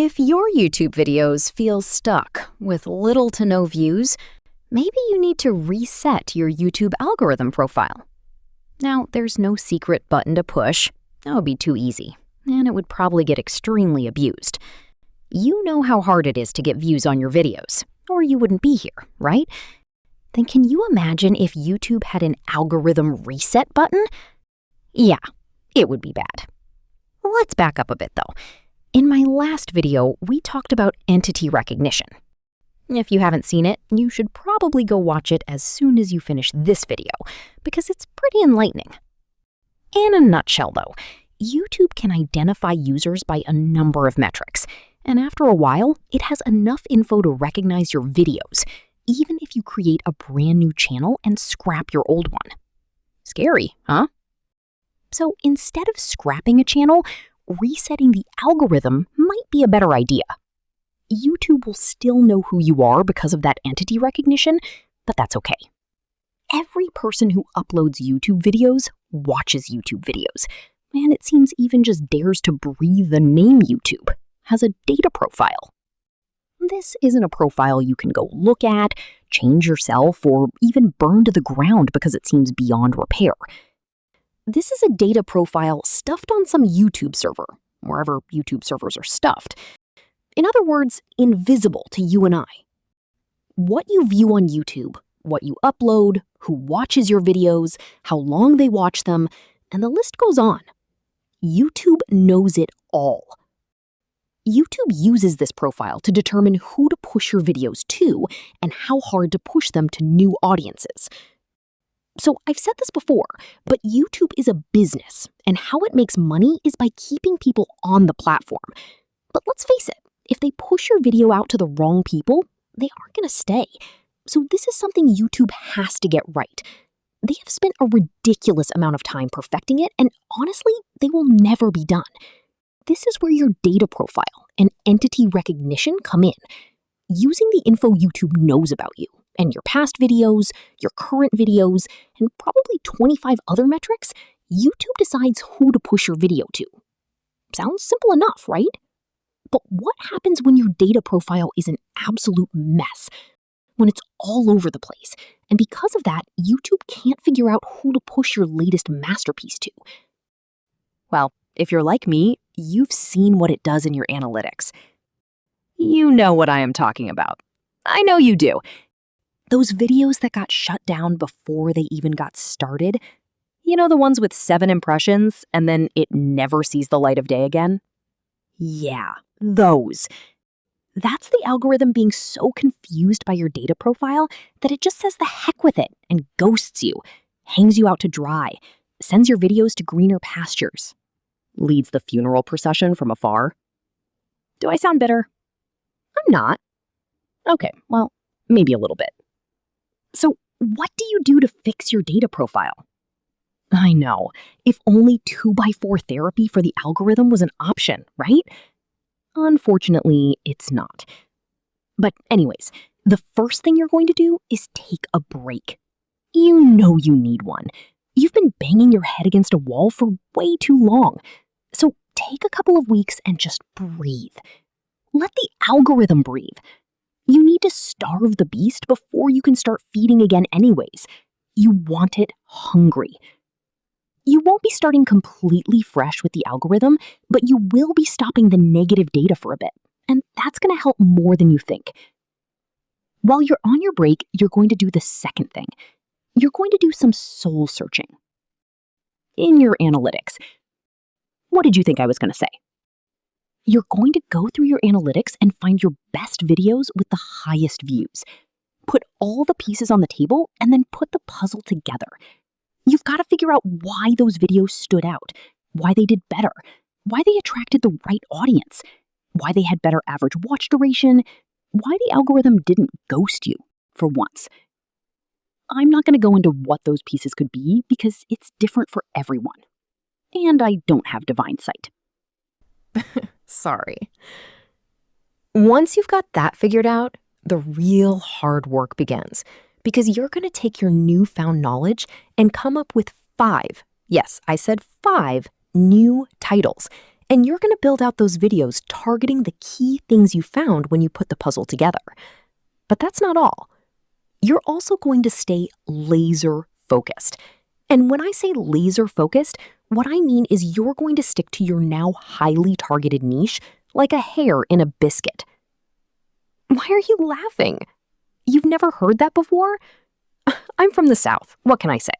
If your YouTube videos feel stuck with little to no views, maybe you need to reset your YouTube algorithm profile. Now, there's no secret button to push. That would be too easy, and it would probably get extremely abused. You know how hard it is to get views on your videos, or you wouldn't be here, right? Then can you imagine if YouTube had an algorithm reset button? Yeah, it would be bad. Let's back up a bit though. In my last video, we talked about entity recognition. If you haven't seen it, you should probably go watch it as soon as you finish this video, because it's pretty enlightening. In a nutshell though, YouTube can identify users by a number of metrics, and after a while, it has enough info to recognize your videos, even if you create a brand new channel and scrap your old one. Scary, huh? So instead of scrapping a channel, resetting the algorithm might be a better idea. YouTube will still know who you are because of that entity recognition, but that's okay. Every person who uploads YouTube videos watches YouTube videos, and it seems even just dares to breathe the name YouTube has a data profile. This isn't a profile you can go look at, change yourself, or even burn to the ground because it seems beyond repair. This is a data profile stuffed on some YouTube server, wherever YouTube servers are stuffed. In other words, invisible to you and I. What you view on YouTube, what you upload, who watches your videos, how long they watch them, and the list goes on. YouTube knows it all. YouTube uses this profile to determine who to push your videos to and how hard to push them to new audiences. So I've said this before, but YouTube is a business, and how it makes money is by keeping people on the platform. But let's face it, if they push your video out to the wrong people, they aren't going to stay. So this is something YouTube has to get right. They have spent a ridiculous amount of time perfecting it, and honestly, they will never be done. This is where your data profile and entity recognition come in. Using the info YouTube knows about you, and your past videos, your current videos, and probably 25 other metrics, YouTube decides who to push your video to. Sounds simple enough, right? But what happens when your data profile is an absolute mess? When it's all over the place, and because of that, YouTube can't figure out who to push your latest masterpiece to. Well, if you're like me, you've seen what it does in your analytics. You know what I am talking about. I know you do. Those videos that got shut down before they even got started, you know, the ones with 7 impressions and then it never sees the light of day again? Yeah, those. That's the algorithm being so confused by your data profile that it just says the heck with it and ghosts you, hangs you out to dry, sends your videos to greener pastures, leads the funeral procession from afar. Do I sound bitter? I'm not. Okay, well, maybe a little bit. So what do you do to fix your data profile? I know, if only 2x4 therapy for the algorithm was an option, right? Unfortunately, it's not. But anyways, the first thing you're going to do is take a break. You know you need one. You've been banging your head against a wall for way too long. So take a couple of weeks and just breathe. Let the algorithm breathe. You need to starve the beast before you can start feeding again anyways. You want it hungry. You won't be starting completely fresh with the algorithm, but you will be stopping the negative data for a bit, and that's going to help more than you think. While you're on your break, you're going to do the second thing. You're going to do some soul searching. In your analytics, what did you think I was going to say? You're going to go through your analytics and find your best videos with the highest views. Put all the pieces on the table and then put the puzzle together. You've got to figure out why those videos stood out, why they did better, why they attracted the right audience, why they had better average watch duration, why the algorithm didn't ghost you for once. I'm not going to go into what those pieces could be because it's different for everyone. And I don't have divine sight. Sorry. Once you've got that figured out, the real hard work begins, because you're going to take your newfound knowledge and come up with 5, yes, I said 5 new titles And you're going to build out those videos targeting the key things you found when you put the puzzle together. But that's not all. You're also going to stay laser focused. And when I say laser focused, what I mean is you're going to stick to your now highly targeted niche like a hair in a biscuit. Why are you laughing? You've never heard that before? I'm from the South. What can I say?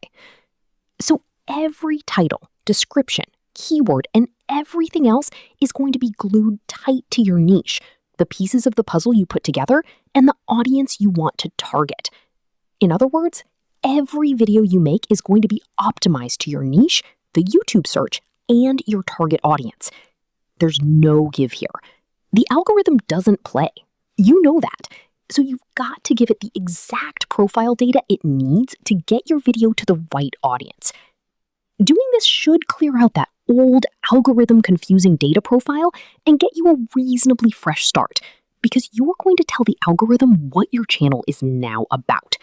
So every title, description, keyword, and everything else is going to be glued tight to your niche, the pieces of the puzzle you put together, and the audience you want to target. In other words, every video you make is going to be optimized to your niche, the YouTube search, and your target audience. There's no give here. The algorithm doesn't play. You know that. So you've got to give it the exact profile data it needs to get your video to the right audience. Doing this should clear out that old algorithm-confusing data profile and get you a reasonably fresh start, because you're going to tell the algorithm what your channel is now about.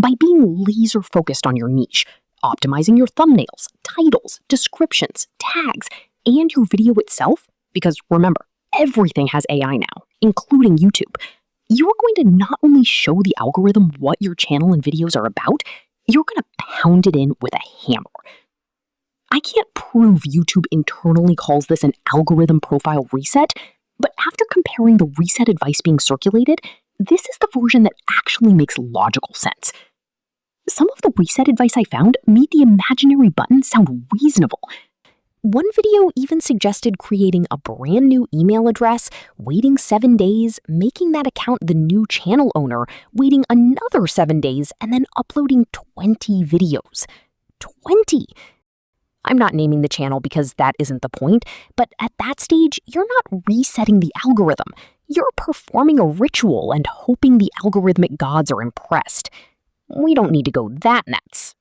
By being laser-focused on your niche, optimizing your thumbnails, titles, descriptions, tags, and your video itself, because remember, everything has AI now, including YouTube, you're going to not only show the algorithm what your channel and videos are about, you're going to pound it in with a hammer. I can't prove YouTube internally calls this an algorithm profile reset, but after comparing the reset advice being circulated, this is the version that actually makes logical sense. Some of the reset advice I found made the imaginary button sound reasonable. One video even suggested creating a brand new email address, waiting 7 days, making that account the new channel owner, waiting another 7 days, and then uploading 20 videos. 20! I'm not naming the channel because that isn't the point, but at that stage, you're not resetting the algorithm. You're performing a ritual and hoping the algorithmic gods are impressed. We don't need to go that nuts.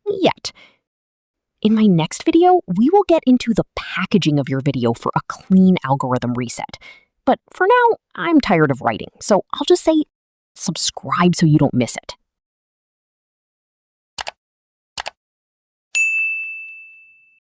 Yet. In my next video, we will get into the packaging of your video for a clean algorithm reset. But for now, I'm tired of writing, so I'll just say subscribe so you don't miss it.